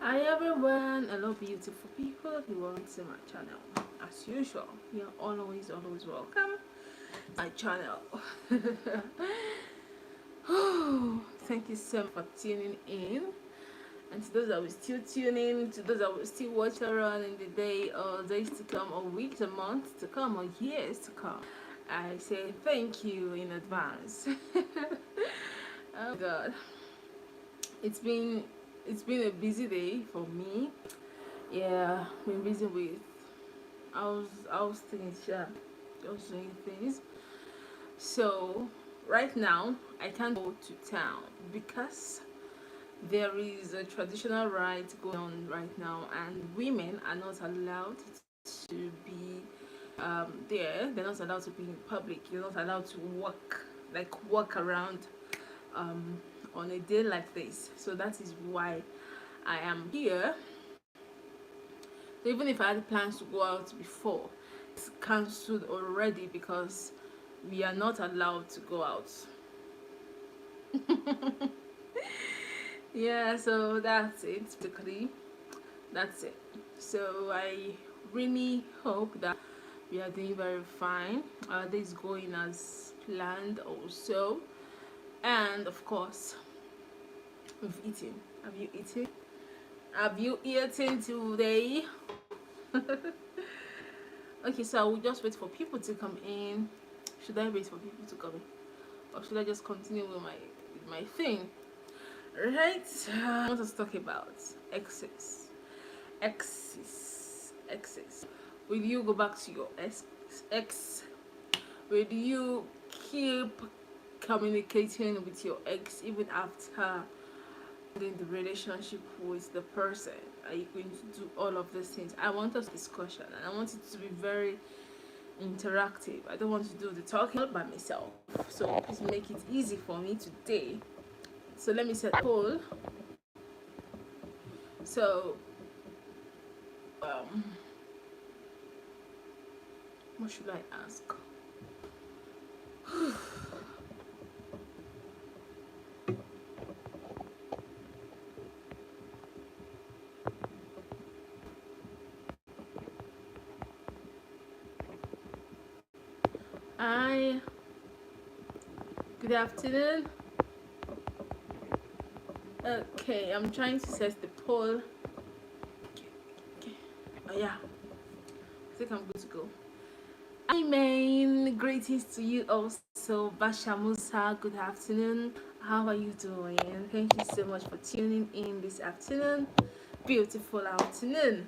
Hi everyone, hello beautiful people who welcome to my channel. As usual, you're always welcome to my channel. Oh, thank you so much for tuning in. And to those that will still tune in, to those that will still watch around in the day or days to come, or weeks, or months to come, or years to come, I say thank you in advance. Oh God, it's been it's been a busy day for me. Yeah, been busy with I was things, yeah, just doing things. So right now I can't go to town because there is a traditional rite going on right now, and women are not allowed to be there. They're not allowed to be in public. You're not allowed to walk around um, on a day like this. So that is why I am here. So even if I had plans to go out before, it's cancelled already because we are not allowed to go out. Yeah, so that's it. Basically, that's it. So I really hope that we are doing very fine. This is going as planned also, and of course, we've eaten. Have you eaten? Have you eaten today? Okay, so I will just wait for people to come in. Should I wait for people to come in, or should I just continue with my thing? Right. I want us to talk about exes. Exes. Will you go back to your ex? Will you keep communicating with your ex even after ending the relationship with the person? Are you going to do all of these things? I want us discussion, and I want it to be very interactive. I don't want to do the talking by myself. So please make it easy for me today. So let me set a poll. So um, what should I ask? Hi, good afternoon. Okay, I'm trying to set the poll. Okay. Oh yeah, I think I'm good to go. Hi, main. Greetings to you also, Basha Musa. Good afternoon. How are you doing? Thank you so much for tuning in this afternoon. Beautiful afternoon.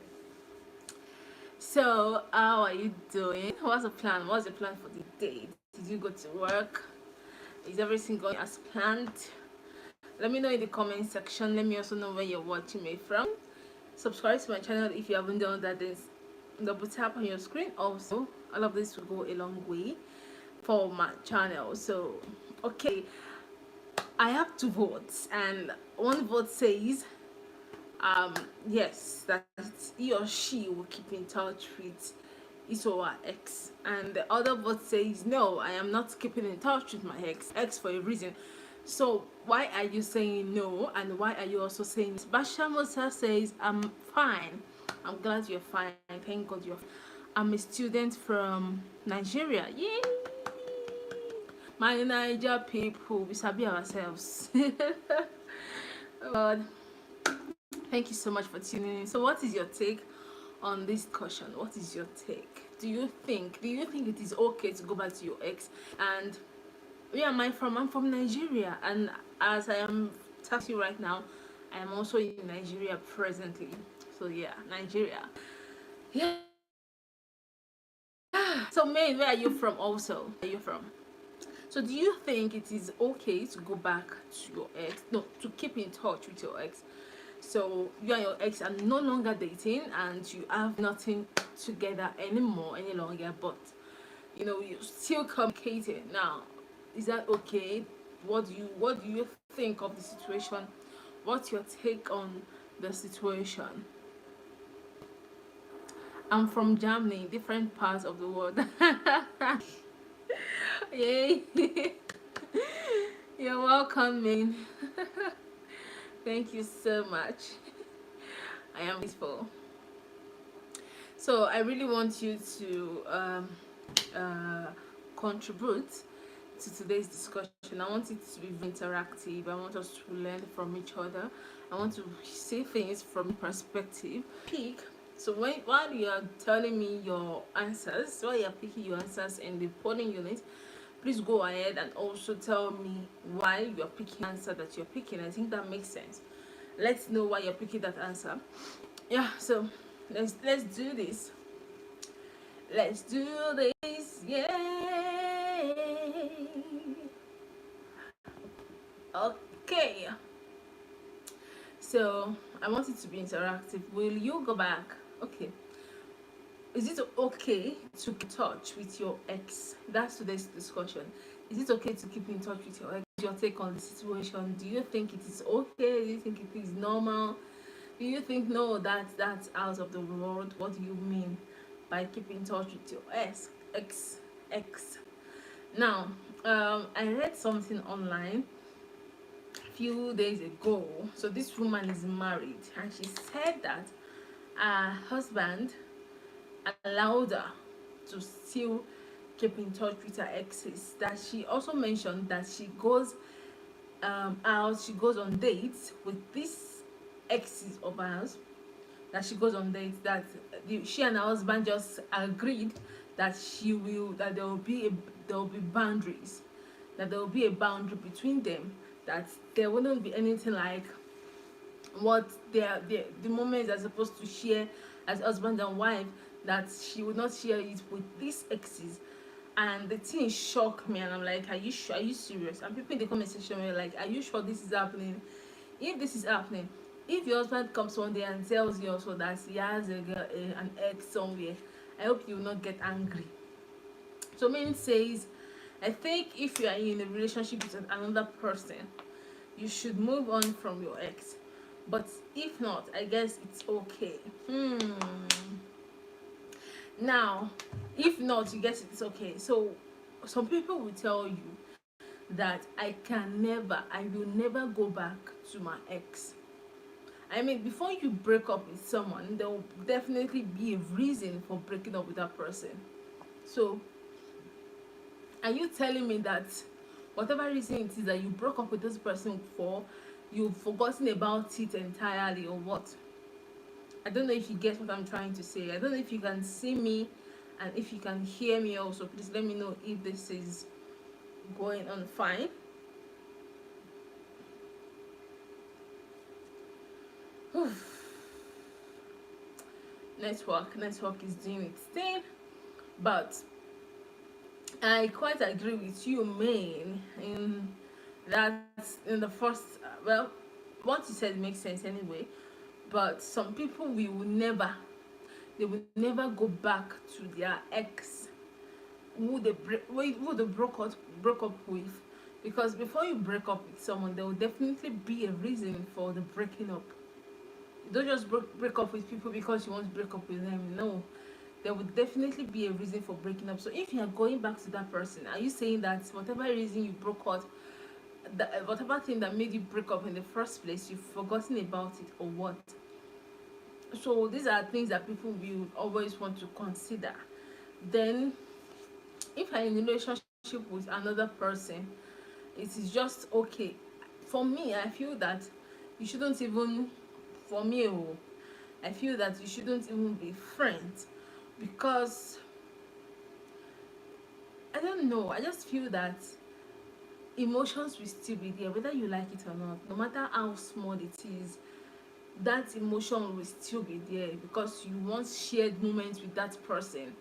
So, how are you doing? What's the plan? What's the plan for the day? Did you go to work? Is everything going as planned? Let me know in the comment section. Let me also know where you're watching me from. Subscribe to my channel if you haven't done that. Then double tap on your screen. Also, all of this will go a long way for my channel. So, okay, I have two votes, and one vote says yes, that he or she will keep in touch with his or her ex, and the other vote says no, I am not keeping in touch with my ex for a reason. So why are you saying no, and why are you also saying this? Basha Musa says I'm fine. I'm glad you're fine. Thank God you're fine. I'm a student from Nigeria. Yay! My Niger people, we sabi ourselves. Oh God. Thank you so much for tuning in. So what is your take on this question? What is your take? Do you think it is okay to go back to your ex? And where am I from? I'm from Nigeria, and as I am talking right now, I am also in Nigeria presently. So yeah, Nigeria. Yeah. So May, where are you from also? Where are you from? So do you think it is okay to go back to your ex? No, to keep in touch with your ex. So you and your ex are no longer dating, and you have nothing together anymore any longer, but you still communicating. Now, is that okay? What do you think of the situation? What's your take on the situation? I'm from Germany, different parts of the world. Yay. You're welcome, man. Thank you so much. I am grateful. So I really want you to uh, contribute to today's discussion. I want it to be interactive. I want us to learn from each other. I want to see things from perspective. Pick. So while you are telling me your answers, while you are picking your answers in the polling unit, please go ahead and also tell me why you are picking the answer that you're picking. I think that makes sense. Let's know why you're picking that answer. Yeah. So let's do this. Let's do this. Yay! Okay. So I want it to be interactive. Will you go back? Okay. Is it okay to keep in touch with your ex? That's today's discussion. Is it okay to keep in touch with your ex? Your take on the situation? Do you think it is okay? Do you think it is normal? Do you think no, that's out of the world? What do you mean by keeping in touch with your ex? Now, I read something online a few days ago. So this woman is married, and she said that her husband allowed her to still keep in touch with her exes. That she also mentioned that she goes out, she goes on dates with these exes of hers. That she goes on dates. That she and her husband just agreed that there will be boundaries. That there will be a boundary between them. That there wouldn't be anything like what the moments they're supposed to share as husband and wife, that she would not share it with these exes. And the thing shocked me, and I'm like, are you sure? Are you serious? And people in the comment section were like, are you sure this is happening? If this is happening, if your husband comes one day and tells you also that he has an ex somewhere, I hope you will not get angry. So meaning says, I think if you are in a relationship with another person, you should move on from your ex. But if not, I guess it's okay. Now, if not, you guess it's okay. So some people will tell you that I will never go back to my ex. I mean, before you break up with someone, there will definitely be a reason for breaking up with that person. So are you telling me that whatever reason it is that you broke up with this person for, you've forgotten about it entirely, or what? I don't know if you get what I'm trying to say. I don't know if you can see me, and if you can hear me also. Please let me know if this is going on fine. Network is doing its thing. But I quite agree with you, main, in that in the first, well, what you said makes sense anyway. But some people they will never go back to their ex who they broke up with, because before you break up with someone, there will definitely be a reason for the breaking up. You don't just break up with people because you want to break up with them. No, there would definitely be a reason for breaking up. So if you are going back to that person, are you saying that whatever reason you broke up, whatever thing that made you break up in the first place, you've forgotten about it, or what? So these are things that people will always want to consider. Then if I'm in a relationship with another person, it is just okay. For me, I feel that you shouldn't even, for me, I feel that you shouldn't even be friends, because I don't know, I just feel that emotions will still be there whether you like it or not. No matter how small it is, that emotion will still be there, because you want shared moments with that person.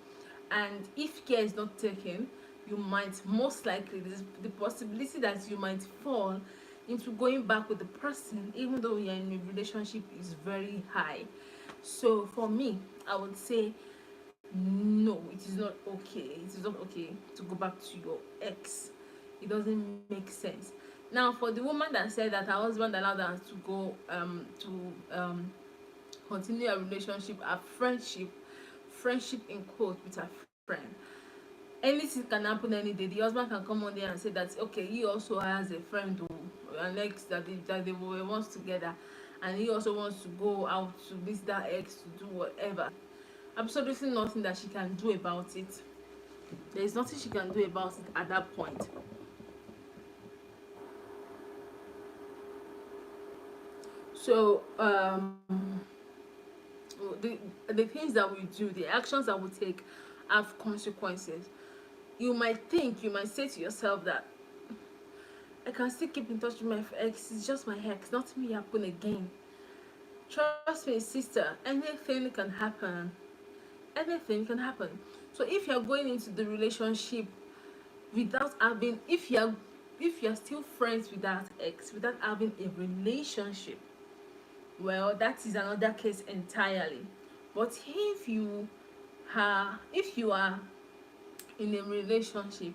And if care is not taken, you might most likely, the possibility that you might fall into going back with the person even though you're in a relationship is very high. So for me, I would say no, it is not okay. It is not okay to go back to your ex. It doesn't make sense. Now, for the woman that said that her husband allowed her to go continue a relationship, a friendship in quote, with her friend. Anything can happen any day. The husband can come on there and say that okay, he also has a friend, or an ex that they were once together, and he also wants to go out to visit that ex to do whatever. Absolutely nothing that she can do about it. There is nothing she can do about it at that point. So the the things that we do, the actions that we take, have consequences. You might say to yourself that I can still keep in touch with my ex. It's just my ex. Nothing will happen again. Trust me, sister. Anything can happen. Anything can happen. So if you're going into the relationship without having, if you're still friends with that ex without having a relationship, well, that is another case entirely. But if you are in a relationship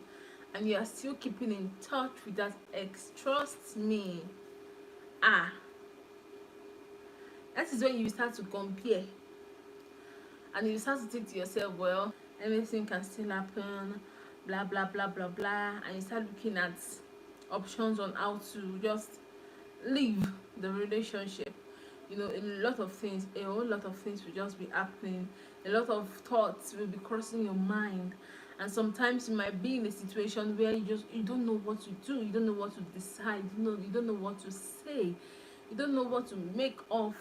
and you are still keeping in touch with that ex, trust me, ah that is when you start to compare, and you start to think to yourself, well, anything can still happen, blah blah blah blah blah, and you start looking at options on how to just leave the relationship. You know, a lot of things, a whole lot of things will just be happening. A lot of thoughts will be crossing your mind, and sometimes you might be in a situation where you don't know what to do, you don't know what to decide, you don't know what to say, you don't know what to make of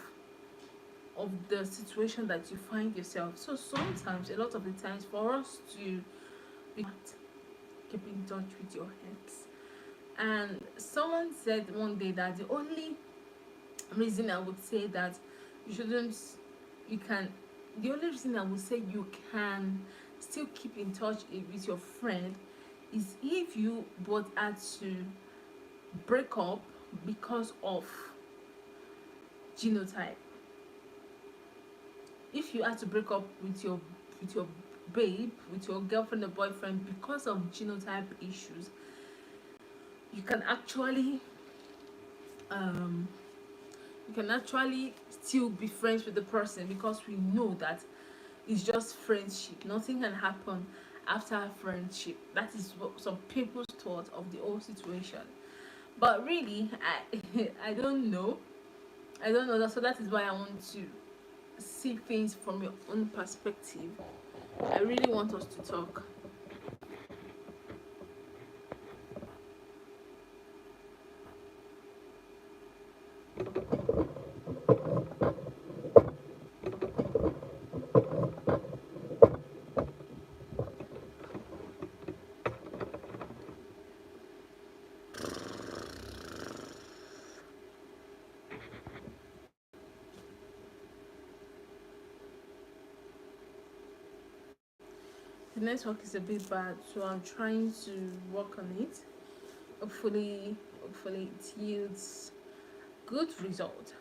the situation that you find yourself. So sometimes, a lot of the times, for us to be keep in touch with your ex. And someone said one day that the only reason I would say that you shouldn't, you can, the only reason I would say you can still keep in touch with your friend is if you both had to break up because of genotype. If you had to break up with your babe, with your girlfriend or boyfriend because of genotype issues, you can actually um you can actually still be friends with the person, because we know that it's just friendship. Nothing can happen after friendship. That is what some people's thought of the whole situation. But really, I don't know. I don't know that. So that is why I want to see things from your own perspective. I really want us to talk. The network is a bit bad, so I'm trying to work on it. Hopefully it yields good result.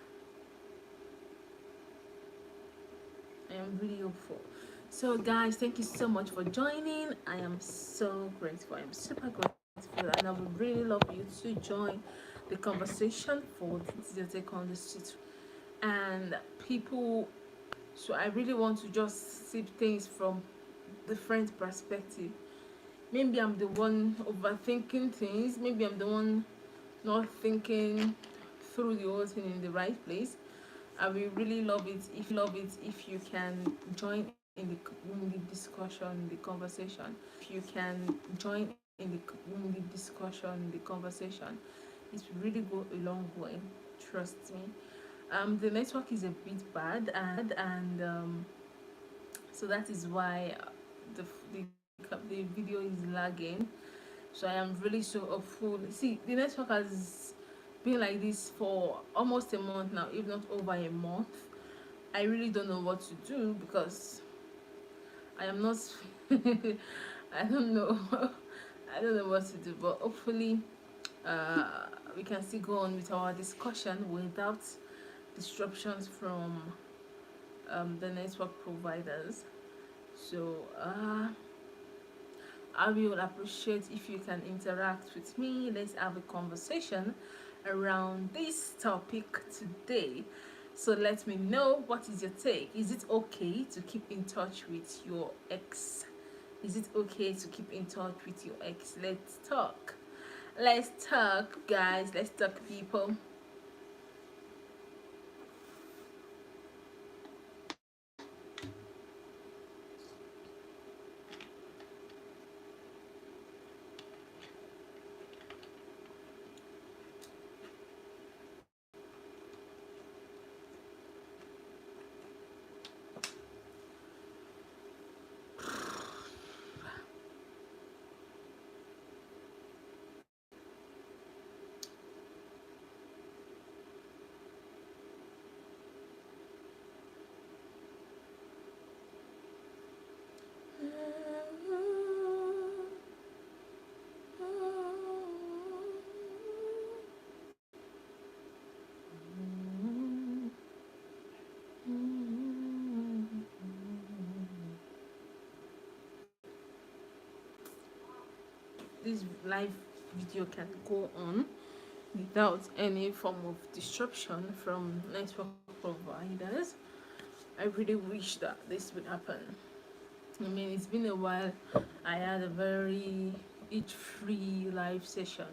I am really hopeful. So guys, thank you so much for joining. I am so grateful. I'm super grateful, and I would really love you to join the conversation for the take on the street and people. So I really want to just see things from different perspective. Maybe I'm the one overthinking things. Maybe I'm the one not thinking through the whole thing in the right place. I will really love it if you can join in the discussion, the conversation. If you can join in the discussion, the conversation, it will really go a long way. Trust me. The network is a bit bad, and so that is why the video is lagging. So I am really so hopeful. See, the network has been like this for almost a month now, if not over a month. I really don't know what to do, because I am not I don't know. I don't know what to do, but hopefully we can still go on with our discussion without disruptions from the network providers. So I will appreciate if you can interact with me. Let's have a conversation around this topic today. So let me know, what is your take? Is it okay to keep in touch with your ex? Is it okay to keep in touch with your ex? Let's talk. Let's talk, guys. Let's talk, people. this live video can go on without any form of disruption from network providers. I really wish that this would happen. I mean, it's been a while. I had a very itch-free live session,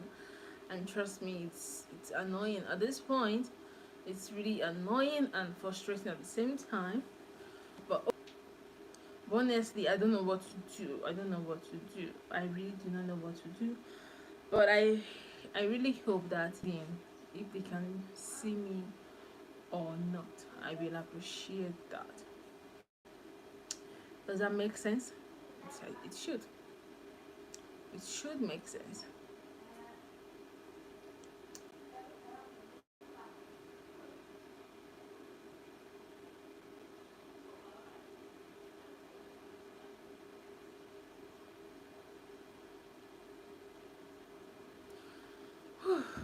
and trust me, it's annoying at this point. It's really annoying and frustrating at the same time. But honestly, I don't know what to do. I don't know what to do. I really do not know what to do. But I really hope that if they can see me or not, I will appreciate that. Does that make sense? It should. It should make sense.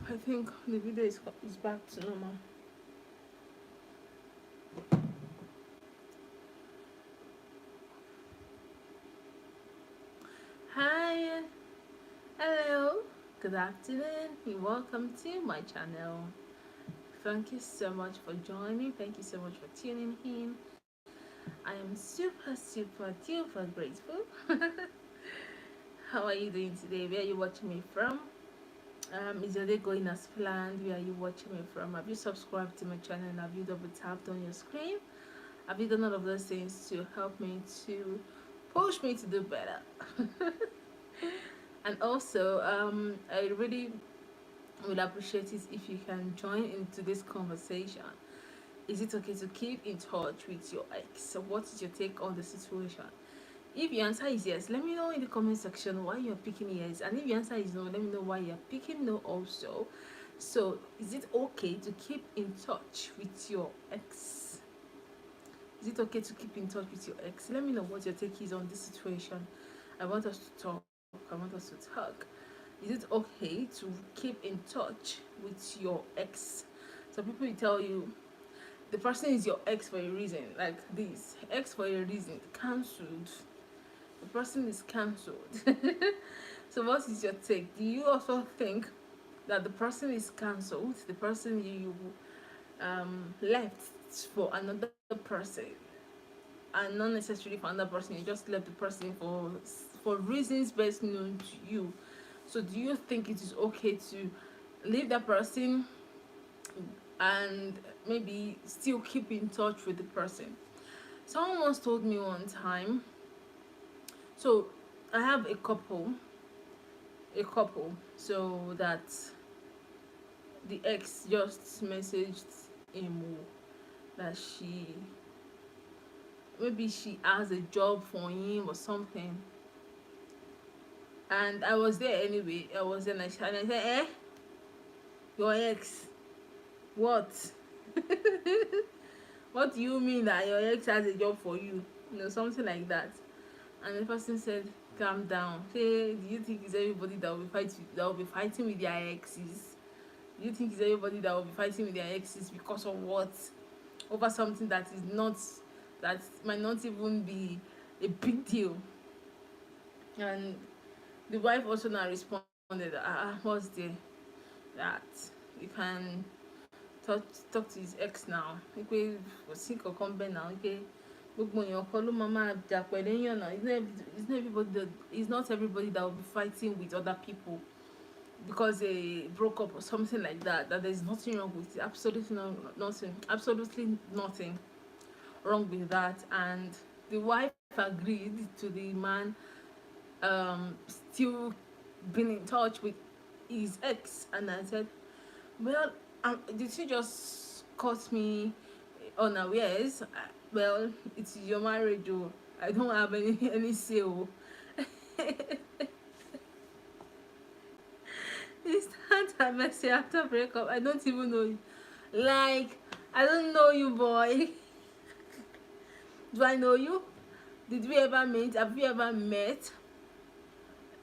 I think the video is back to normal. Hi, hello, good afternoon. Welcome to my channel. Thank you so much for joining. Thank you so much for tuning in. I am super duper grateful. How are you doing today? Where are you watching me from? Is your day going as planned? Where are you watching me from? Have you subscribed to my channel and have you double tapped on your screen? Have you done all of those things to help me to push me to do better? And also, I really would appreciate it if you can join into this conversation. Is it okay to keep in touch with your ex? So what is your take on the situation? If your answer is yes, let me know in the comment section why you're picking yes. And if your answer is no, let me know why you're picking no also. So is it okay to keep in touch with your ex? Is it okay to keep in touch with your ex? Let me know what your take is on this situation. I want us to talk. I want us to talk. Is it okay to keep in touch with your ex? Some people will tell you the person is your ex for a reason, like this ex for a reason, cancelled. The person is cancelled. So what is your take? Do you also think that the person is cancelled, the person you left for another person, and not necessarily for another person, you just left the person for reasons best known to you? So do you think it is okay to leave that person and maybe still keep in touch with the person? Someone once told me one time, so I have a couple, so that the ex just messaged him that she has a job for him or something. And I was there anyway. I was there and I said, your ex? What? What do you mean that your ex has a job for you? Something like that. And the person said, calm down. Say, do you think it's everybody that will be fighting with their exes? Do you think it's everybody that will be fighting with their exes because of what? Over something that might not even be a big deal. And the wife also now responded, what's there that you can talk to his ex now? Pé kò sí kankan bẹ́ẹ̀ náà, pé gbogbo èèyàn kan ló máa jà pẹ̀lú èèyàn náà. It's not everybody that will be fighting with other people because they broke up or something like that. That there's nothing wrong with it. Absolutely nothing wrong with that. And the wife agreed to the man still being in touch with his ex. And I said, well, did she just caught me unawares? Well, it's your marriage, oh. I don't have any say. Oh. It's not a messy after breakup. I don't even know you. Like, I don't know you, boy. Do I know you? Did we ever meet? Have we ever met?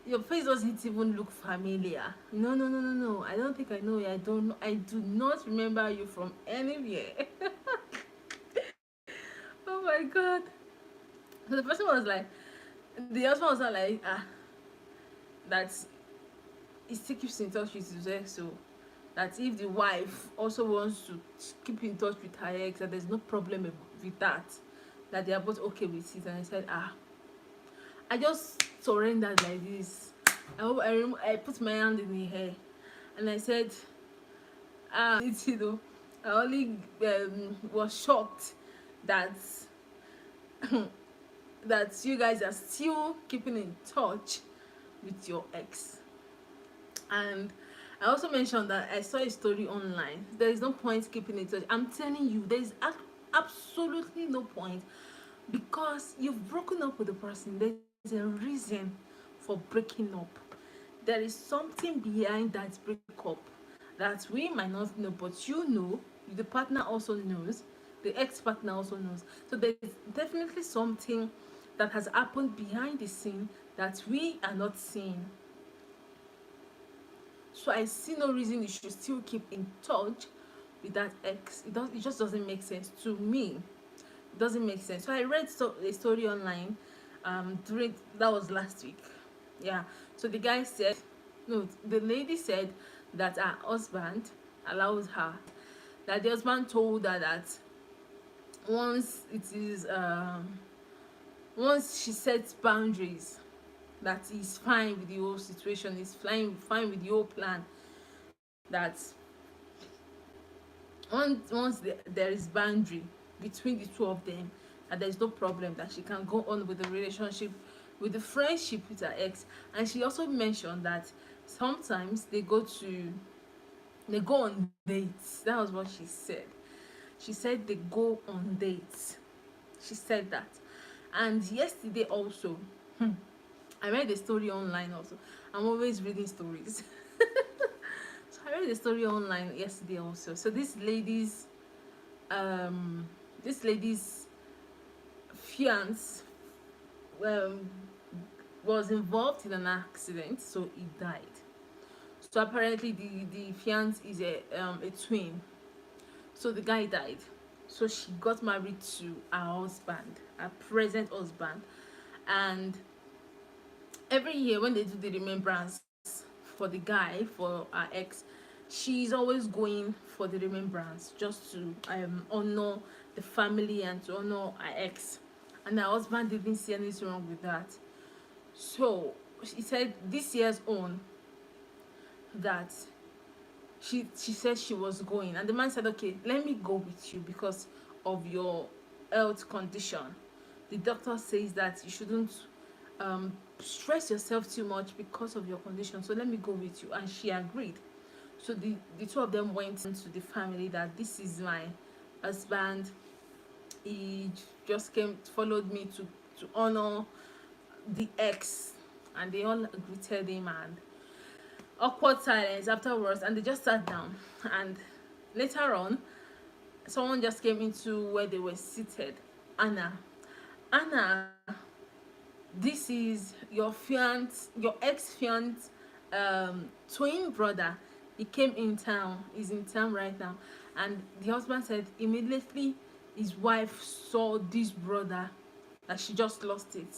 Your face doesn't even look familiar. No. I don't think I know you. I do not remember you from anywhere. Oh my god. So the person was like, the husband was not like, that's he still keeps in touch with his ex. So that if the wife also wants to keep in touch with her ex, that there's no problem with that, that they are both okay with it. And I said, I just surrendered like this. I put my hand in the hair and I said, it's, you know, I only was shocked that that you guys are still keeping in touch with your ex. And I also mentioned that I saw a story online. There is no point keeping in touch. I'm telling you, there is absolutely no point, because you've broken up with the person. There's a reason for breaking up. There is something behind that breakup that we might not know, but you know, the partner also knows, the ex-partner also knows. So there's definitely something that has happened behind the scene that we are not seeing. So I see no reason you should still keep in touch with that ex. It just doesn't make sense to me. It doesn't make sense. So I read a story online during, that was last week. Yeah. So the guy said, no, the lady said that her husband allows her, that the husband told her that once it is once she sets boundaries, that he's fine with the whole situation, he's fine with the whole plan, that there is boundary between the two of them, and there's no problem, that she can go on with the relationship, with the friendship with her ex. And she also mentioned that sometimes they go on dates. That was what she said. She said they go on dates. She said that. And yesterday also, I read the story online also. I'm always reading stories. So I read the story online yesterday also. So this lady's fiance was involved in an accident, so he died. So apparently the fiance is a twin. So the guy died. So she got married to her husband, her present husband. And every year when they do the remembrance for the guy, for her ex, she's always going for the remembrance, just to honor the family and to honor her ex. And her husband didn't see anything wrong with that. So she said this year's own, that she said she was going, and the man said, okay, let me go with you because of your health condition. The doctor says that you shouldn't stress yourself too much because of your condition, so let me go with you. And she agreed. So the two of them went into the family, that this is my husband, he just followed me to honor the ex. And they all greeted him, and awkward silence afterwards, and they just sat down. And later on, someone just came into where they were seated. Anna, this is your ex-fiance twin brother. He came in town, he's in town right now. And the husband said immediately his wife saw this brother, that she just lost it,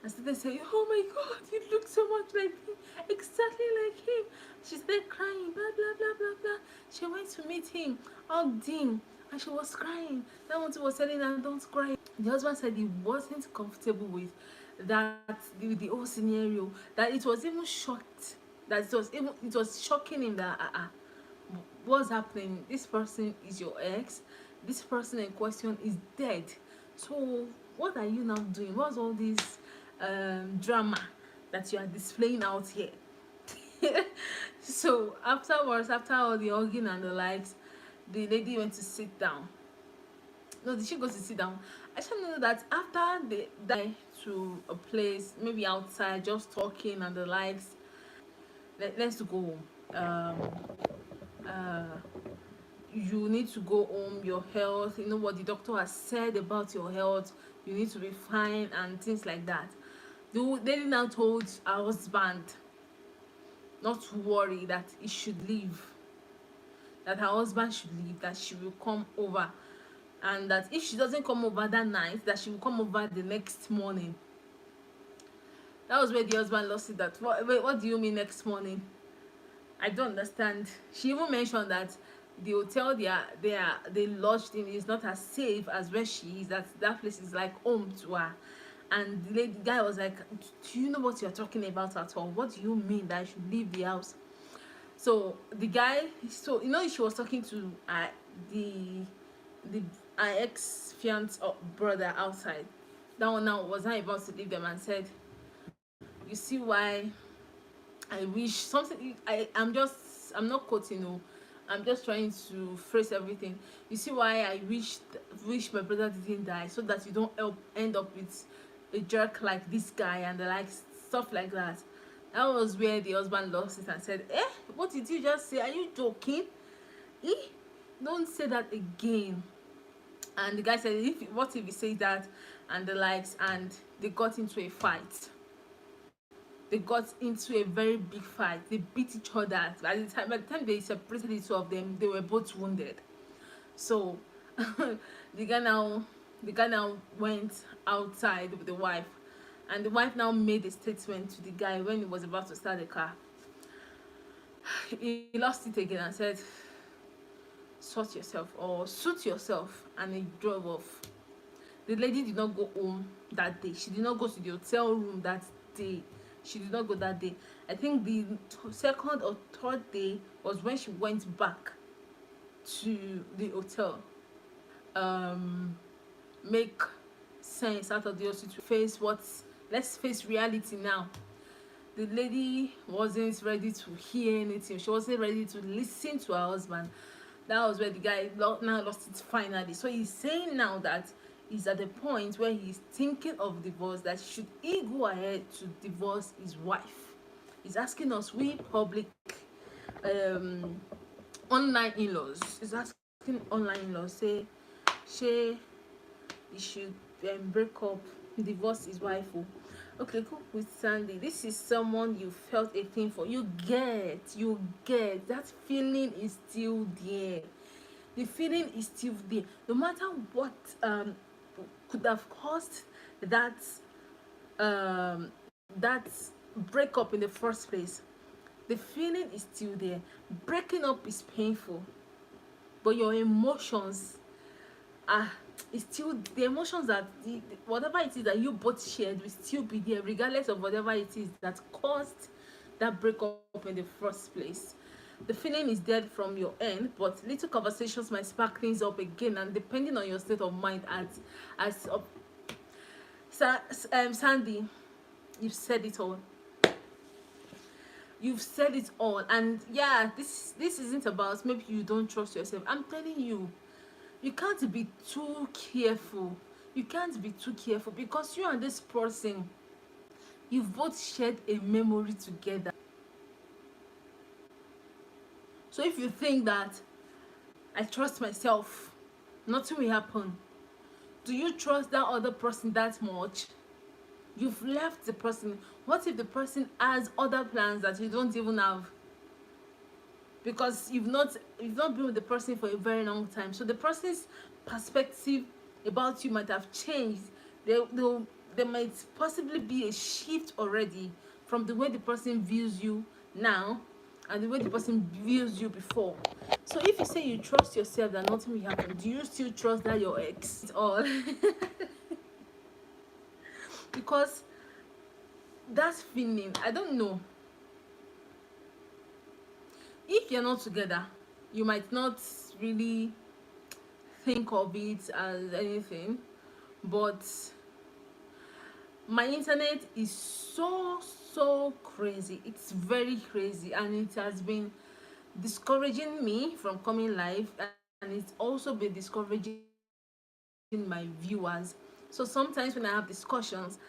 and started saying, oh my god, you look so much like him, exactly like him. She started crying, blah blah blah blah blah. She went to meet him, hugged him, and she was crying. That one was telling her, don't cry. The husband said he wasn't comfortable with that, the whole scenario, that it was even shocked, that it was shocking him that what's happening, this person is your ex, this person in question is dead, so what are you now doing? What's all this drama that you are displaying out here? So afterwards, after all the hugging and the likes, the lady went to sit down. No, did she go to sit down? I should know that after they die to a place, maybe outside, just talking and the likes, let's go home. You need to go home, your health, you know what the doctor has said about your health, you need to be fine and things like that. The lady now told her husband not to worry, that he should leave, that her husband should leave, that she will come over, and that if she doesn't come over that night, that she will come over the next morning. That was where the husband lost it. That what do you mean next morning? I don't understand. She even mentioned that the hotel they lodged in is not as safe as where she is. That place is like home to her. And the guy was like, "Do you know what you're talking about at all? What do you mean that I should leave the house?" So the guy, so she was talking to the ex fiance brother outside. That one now was not about to leave them and said, "You see why I wish something." I'm not quoting. No, I'm just trying to phrase everything. You see why I wish my brother didn't die, so that you don't end up with a jerk like this guy and the like stuff like that. That was where the husband lost it and said, "Eh, what did you just say? Are you joking? Eh, don't say that again." And the guy said, what if he says that and the likes, and they got into a fight. They got into a very big fight. They beat each other. By the time they separated the two of them, they were both wounded. So the guy now went outside with the wife, and the wife now made a statement to the guy when he was about to start the car. He lost it again and said, "Sort yourself or suit yourself," and he drove off. The lady did not go home that day. She did not go to the hotel room that day. She did not go that day. I think the second or third day was when she went back to the hotel. Make sense out of the situation. Let's face reality now. The lady wasn't ready to hear anything. She wasn't ready to listen to her husband. That was where the guy now lost it finally. So he's saying now that he's at the point where he's thinking of divorce, that should he go ahead to divorce his wife. He's asking us, we public um online in-laws, he's asking online in-laws, say he should break up, divorce his wife. Oh. Okay, cool with Sandy. This is someone you felt a thing for. You get that feeling is still there. The feeling is still there. No matter what could have caused that um that breakup in the first place, the feeling is still there. Breaking up is painful, but your emotions are, it's still the emotions that whatever it is that you both shared will still be there, regardless of whatever it is that caused that breakup in the first place. The feeling is dead from your end, but little conversations might spark things up again, and depending on your state of mind, as Sandy, you've said it all. You've said it all. And yeah, this isn't about maybe you don't trust yourself. I'm telling you, you can't be too careful. You can't be too careful, because you and this person, you've both shared a memory together. So if you think that I trust myself, nothing will happen, do you trust that other person that much? You've left the person. What if the person has other plans that you don't even have? Because you've not been with the person for a very long time, so the person's perspective about you might have changed. There might possibly be a shift already from the way the person views you now and the way the person views you before. So if you say you trust yourself that nothing will happen, do you still trust that your ex at all? Because that feeling, I don't know, if you're not together, you might not really think of it as anything, but my internet is so crazy. It's very crazy, and it has been discouraging me from coming live, and it's also been discouraging my viewers. So sometimes when I have discussions,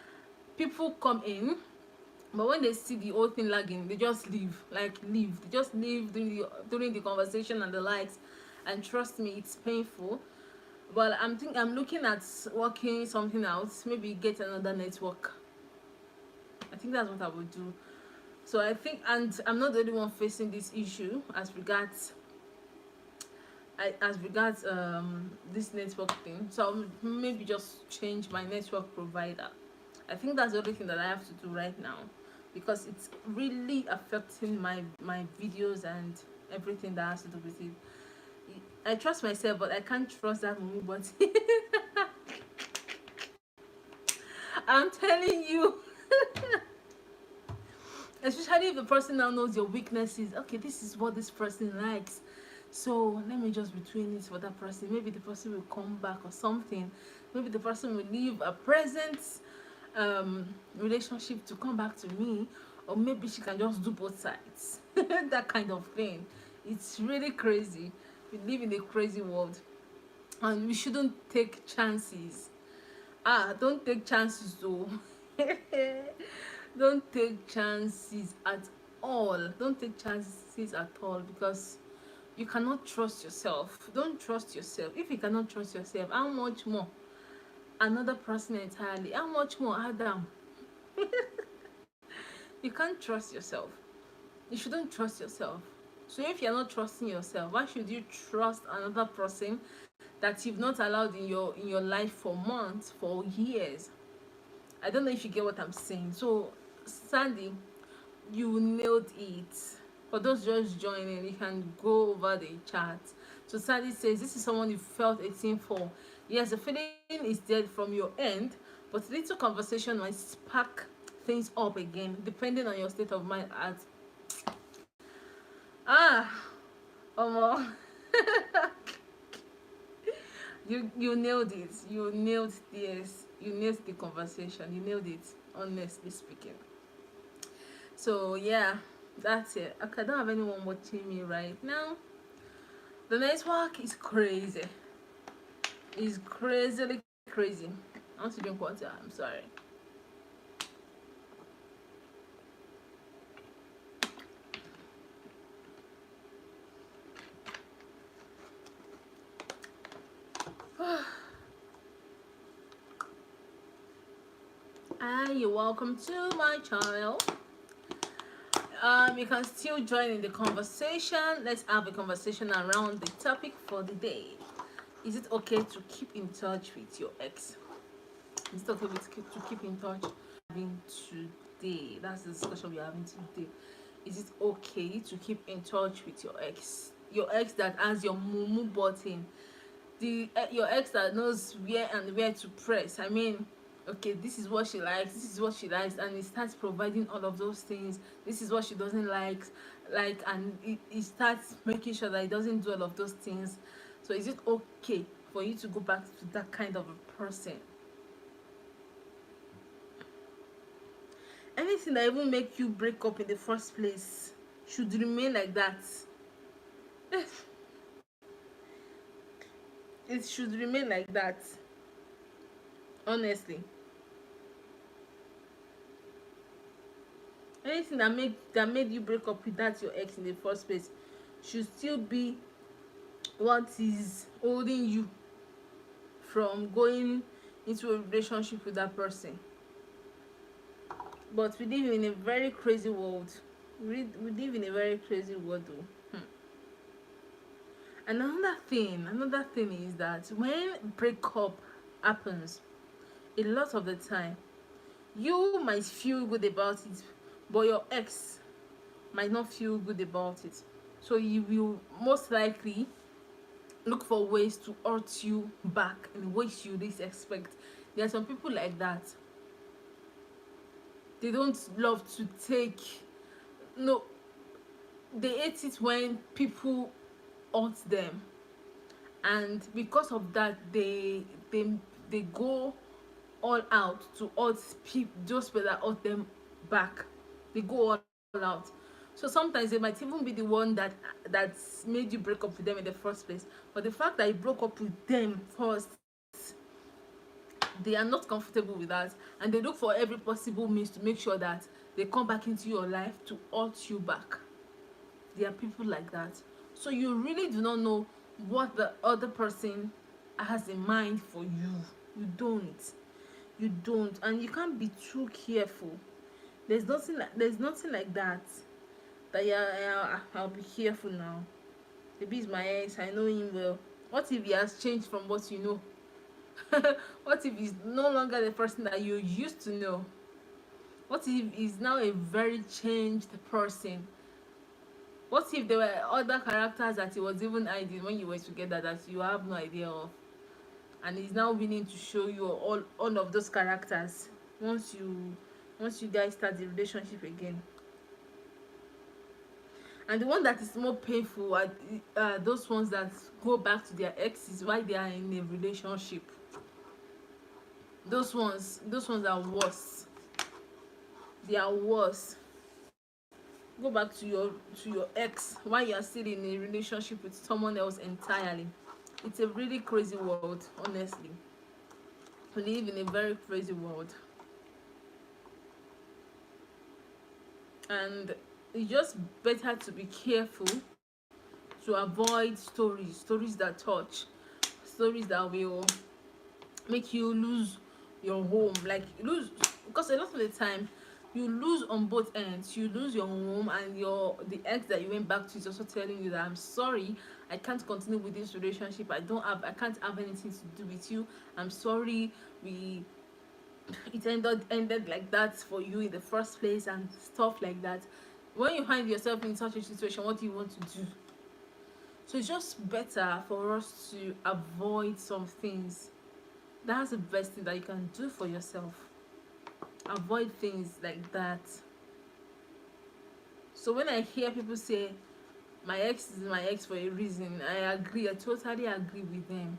people come in, but when they see the whole thing lagging, they just leave. They just leave during the conversation and the likes. And trust me, it's painful. But I'm looking at working something out, maybe get another network. I think that's what I would do. So I think, and I'm not the only one facing this issue as regards this network thing. So I'll maybe just change my network provider. I think that's the only thing that I have to do right now, because it's really affecting my videos and everything that has to do with it. I trust myself, but I can't trust that movie. But I'm telling you, especially if the person now knows your weaknesses. Okay, this is what this person likes, so let me just be doing it for that person. Maybe the person will come back or something. Maybe the person will leave a present relationship to come back to me, or maybe she can just do both sides. That kind of thing. It's really crazy. We live in a crazy world, and we shouldn't take chances. Don't take chances though. Don't take chances at all. Don't take chances at all, because you cannot trust yourself. Don't trust yourself. If you cannot trust yourself, how much more another person entirely? How much more Adam? You can't trust yourself. You shouldn't trust yourself. So if you're not trusting yourself, why should you trust another person that you've not allowed in your life for months, for years? I don't know if you get what I'm saying. So Sandy, you nailed it. For those just joining, you can go over the chat. So Sandy says this is someone you felt a thing for. Yes, the feeling is dead from your end, but little conversation might spark things up again, depending on your state of mind. At ah, Omo, you nailed it. You nailed this. You nailed the conversation. You nailed it. Honestly speaking. So yeah, that's it. Okay, I don't have anyone watching me right now. The network is crazy. It's crazily crazy. I want to drink water. I'm sorry. Hi, you're welcome to my channel. You can still join in the conversation. Let's have a conversation around the topic for the day. Is it okay to keep in touch with your ex? Is it okay to keep in touch? Having today, that's the discussion we're having today. Is it okay to keep in touch with your ex? Your ex that has your mumu button, your ex that knows where to press. I mean, okay, this is what she likes, this is what she likes, and it starts providing all of those things. This is what she doesn't like, and it starts making sure that it doesn't do all of those things. So is it okay for you to go back to that kind of a person? Anything that even make you break up in the first place should remain like that. It should remain like that, honestly. Anything that made you break up with that your ex in the first place should still be what is holding you from going into a relationship with that person. But we live in a very crazy world. We live in a very crazy world though. And another thing is that when breakup happens, a lot of the time you might feel good about it, but your ex might not feel good about it. So you will most likely look for ways to hurt you back in ways you least expect. There are some people like that. They don't love to take, no, they hate it when people hurt them, and because of that they go all out to hurt people, those people that hurt them back. They go all out. So sometimes they might even be the one that's made you break up with them in the first place, but the fact that you broke up with them first, they are not comfortable with that, and they look for every possible means to make sure that they come back into your life to hurt you back. There are people like that. So you really do not know what the other person has in mind for you. You don't, and you can't be too careful. There's nothing like that yeah, I'll be careful now. Maybe it's my ex, I know him well. What if he has changed from what you know? What if he's no longer the person that you used to know? What if he's now a very changed person? What if there were other characters that he was even hiding when you were together that you have no idea of, and he's now willing to show you all of those characters once you guys start the relationship again? And the one that is more painful are those ones that go back to their exes while they are in a relationship. Those ones are worse. They are worse. Go back to your ex while you are still in a relationship with someone else entirely. It's a really crazy world, honestly. We live in a very crazy world, and it's just better to be careful to avoid stories that touch, stories that will make you lose your home, like lose, because a lot of the time you lose on both ends. You lose your home, and the ex that you went back to is also telling you that, I'm sorry, I can't continue with this relationship. I can't have anything to do with you. I'm sorry, we it ended like that for you in the first place, and stuff like that. When you find yourself in such a situation, what do you want to do? So it's just better for us to avoid some things. That's the best thing that you can do for yourself. Avoid things like that. So when I hear people say my ex is my ex for a reason, I agree. I totally agree with them.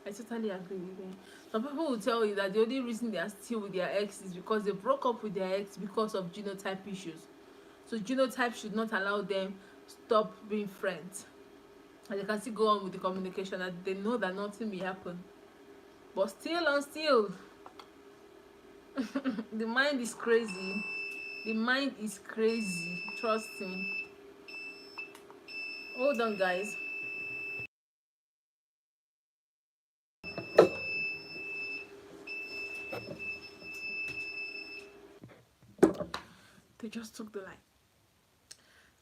I totally agree with them. Some people will tell you that the only reason they are still with their ex is because they broke up with their ex because of genotype issues. So genotype should not allow them stop being friends. And they can still go on with the communication, and they know that nothing will happen. But still and still, the mind is crazy. The mind is crazy. Trust me. Hold on, guys. They just took the line.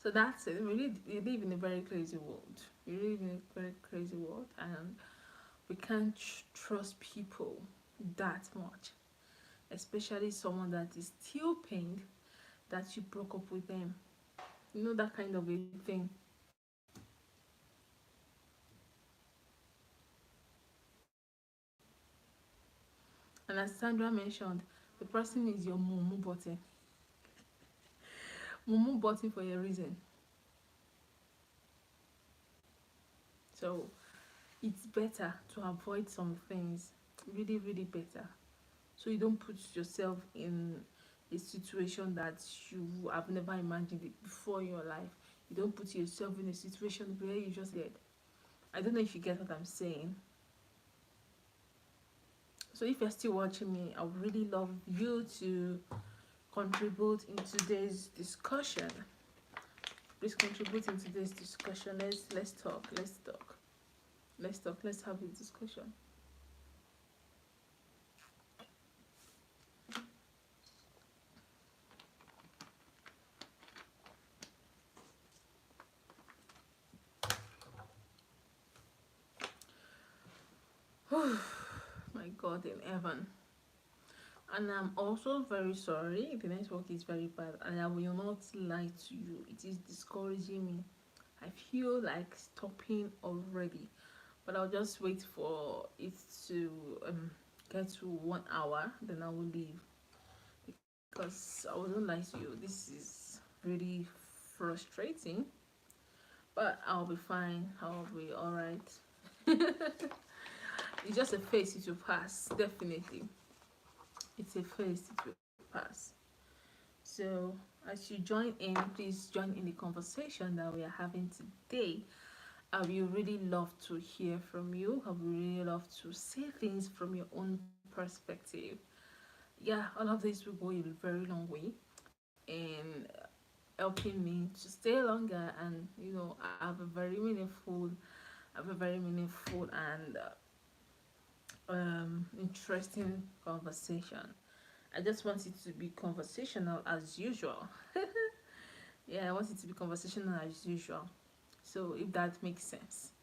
So that's it. We live in a very crazy world. We live in a very crazy world, and we can't trust people that much, especially someone that is still pained that you broke up with them. You know, that kind of a thing. And as Sandra mentioned, the person is your mumu button. Mumu button for a reason. So it's better to avoid some things. Really, really better. So you don't put yourself in a situation that you have never imagined it before in your life. You don't put yourself in a situation where you just get. I don't know if you get what I'm saying. So if you're still watching me, I would really love you to contribute in today's discussion. Please contribute in today's discussion. Let's talk. Let's talk. Let's talk. Let's have a discussion. My God in heaven. And I'm also very sorry. The network is very bad, and I will not lie to you. It is discouraging me. I feel like stopping already, but I'll just wait for it to get to 1 hour, then I will leave. Because I will not lie to you, this is really frustrating, but I'll be fine. I'll be all right. It's just a phase. It will pass, definitely. It's a phase. It will pass. So as you join in, please join in the conversation that we are having today. I would really love to hear from you. I would really love to say things from your own perspective. Yeah, all of this will go a very long way in helping me to stay longer, and have a very meaningful and interesting conversation. I just want it to be conversational as usual. Yeah, I want it to be conversational as usual. So if that makes sense.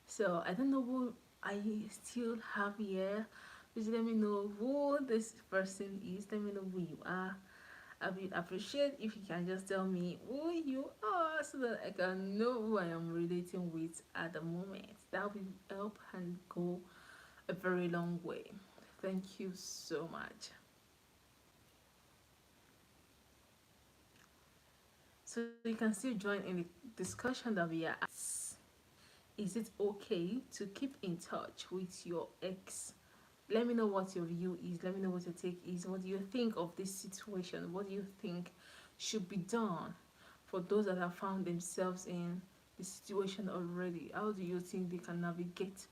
So I don't know who I still have here. Please let me know who this person is. Let me know who you are. I would appreciate if you can just tell me who you are so that I can know who I am relating with at the moment. That will help and go a very long way. Thank you so much. So you can still join in the discussion that we are at. Is it okay to keep in touch with your ex? Let me know what your view is. Let me know what your take is. What do you think of this situation? What do you think should be done for those that have found themselves in the situation already? How do you think they can navigate,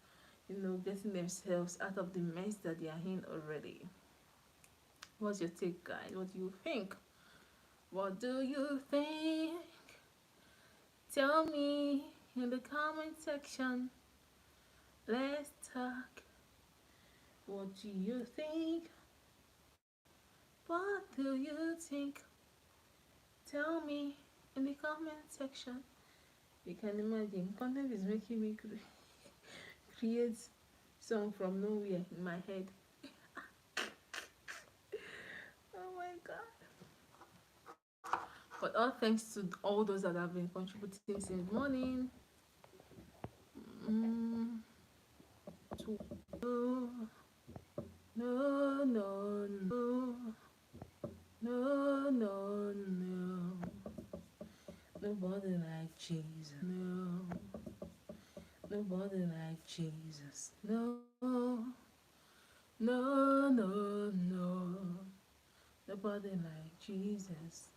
getting themselves out of the mess that they are in already? What's your take, guys? What do you think? What do you think? Tell me in the comment section. Let's talk. What do you think? What do you think? Tell me in the comment section. You can imagine, content is making me create song from nowhere in my head. Oh my god. But all thanks to all those that have been contributing since morning. Mm, to no, no, no, no, no, no. Nobody like Jesus. No. Nobody like Jesus. No. No, no, no. Nobody like Jesus.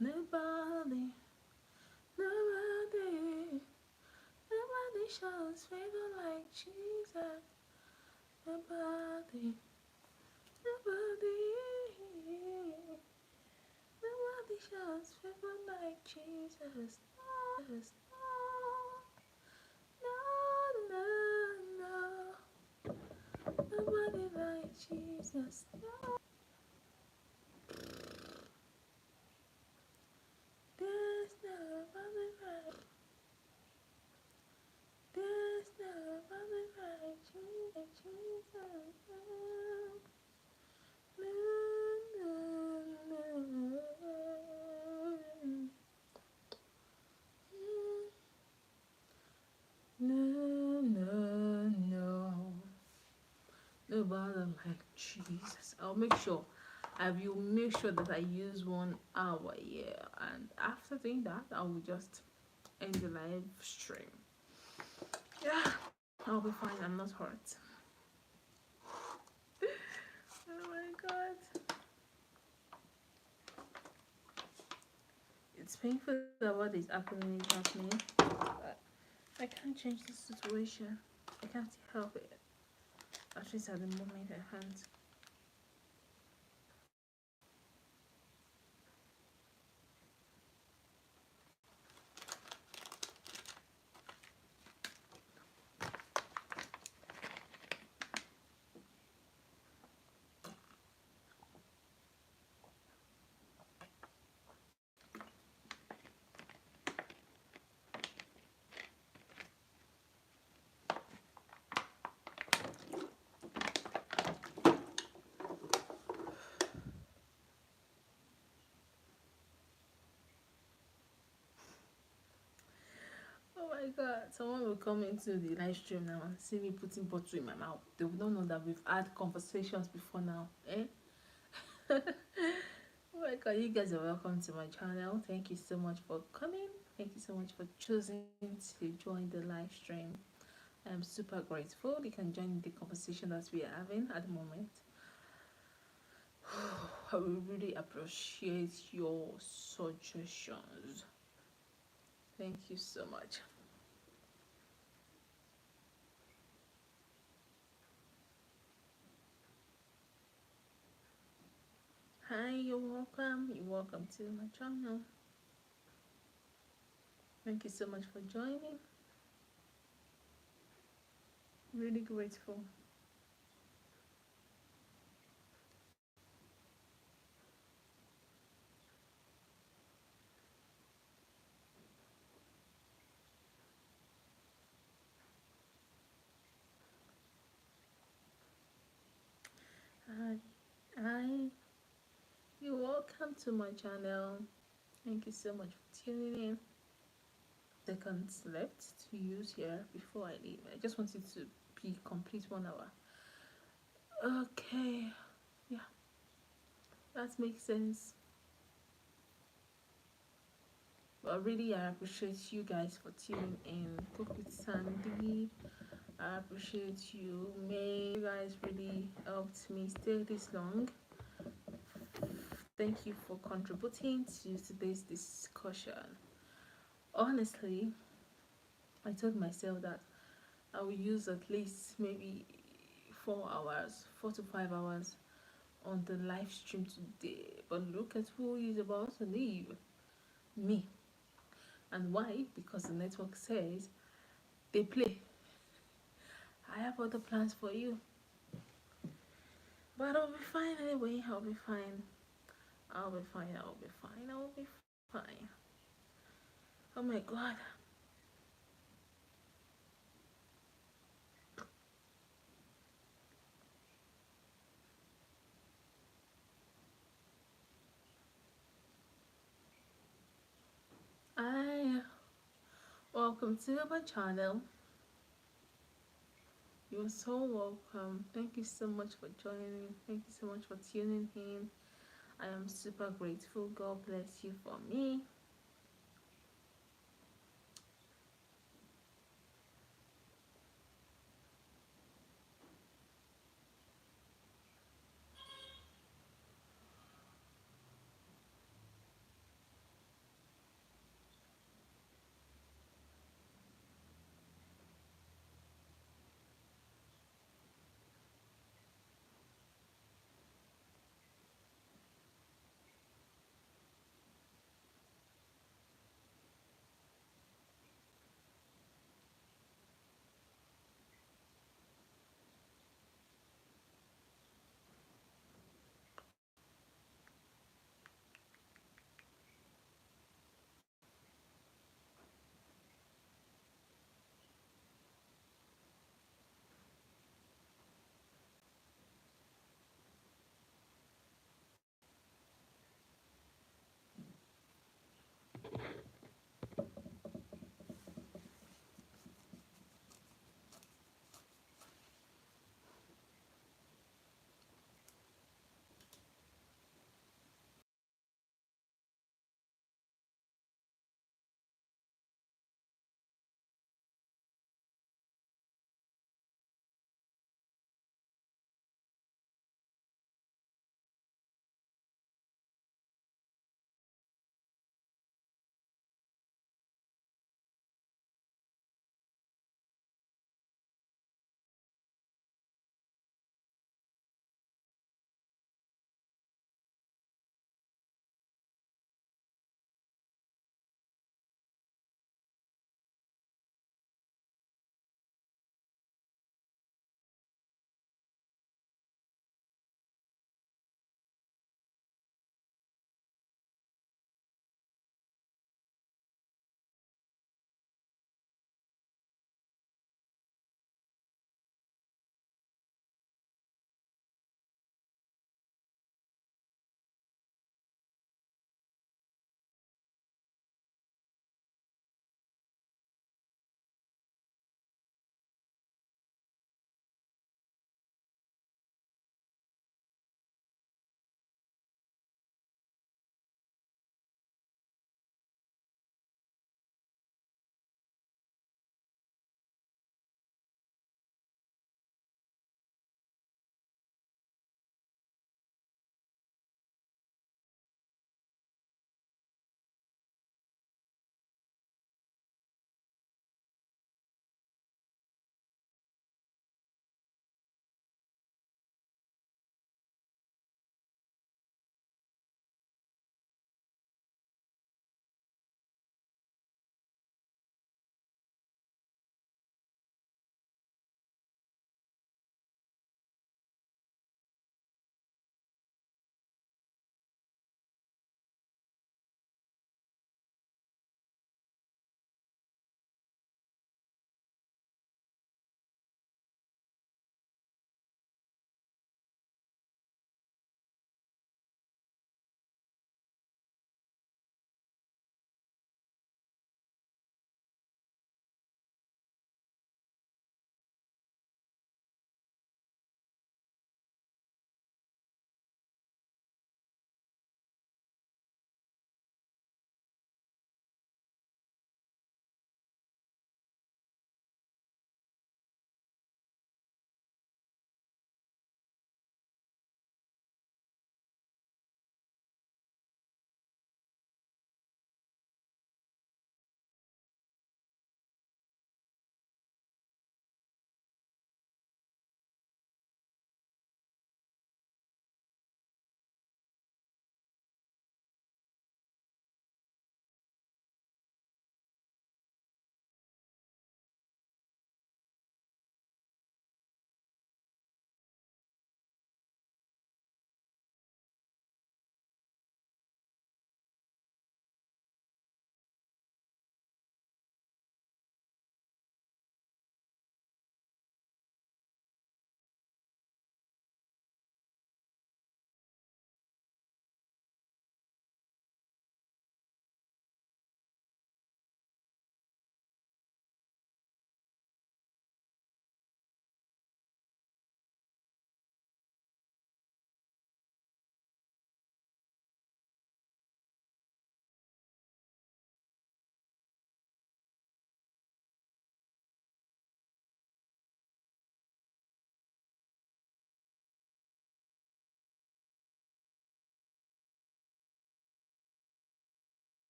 Nobody. Nobody. Nobody shows favor like Jesus. Nobody. Nobody. Nobody shows favor like Jesus. No. Jesus. No. No, no, no. Nobody like Jesus. No. There's nobody like. There's nobody like Jesus. No, no, no, no, no, no. Nobody like Jesus. I'll make sure. I will make sure that I use 1 hour here, and after doing that, I will just end the live stream. Yeah, I'll be fine. I'm not hurt. Oh my god. It's painful that what is happening is happening. But I can't change the situation. I can't help it. At least at the moment I can't. Oh my god, someone will come into the live stream now and see me putting bottle in my mouth. They will not know that we've had conversations before now. Eh? Oh my god, you guys are welcome to my channel. Thank you so much for coming. Thank you so much for choosing to join the live stream. I'm super grateful. You can join the conversation that we are having at the moment. I will really appreciate your suggestions. Thank you so much. Hi, you're welcome. You're welcome to my channel. Thank you so much for joining. Really grateful. Hi, hi, you're welcome to my channel. Thank you so much for tuning in. Seconds left to use here before I leave. I just wanted to be complete 1 hour. Okay, yeah, that makes sense. But really, I appreciate you guys for tuning in. Cook with Sandy. I appreciate you. May you guys really helped me stay this long. Thank you for contributing to today's discussion. Honestly, I told myself that I will use at least maybe 4 hours, 4 to 5 hours on the live stream today. But look at who is about to leave. Me. And why? Because the network says they play. I have other plans for you. But I'll be fine anyway. I'll be fine. I'll be fine. I'll be fine. I'll be fine. Oh my god. Hi. Welcome to my channel. You're so welcome. Thank you so much for joining. Thank you so much for tuning in. I am super grateful. God bless you for me.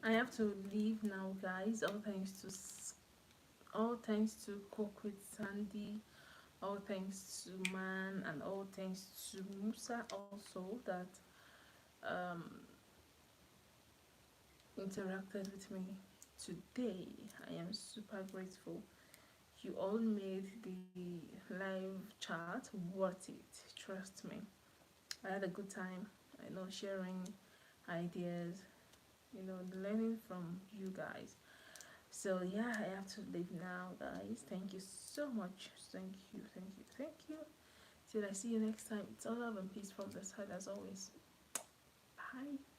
I have to leave now, guys. All thanks to Cook with Sandy, all thanks to Man, and all thanks to Musa also that um, interacted with me today. I am super grateful. You all made the live chat worth it. Trust me. I had a good time. I know sharing ideas, learning from you guys. So yeah, I have to leave now, guys. Thank you so much. Thank you, thank you, thank you. Till I see you next time. It's all love and peace from the side as always. Bye.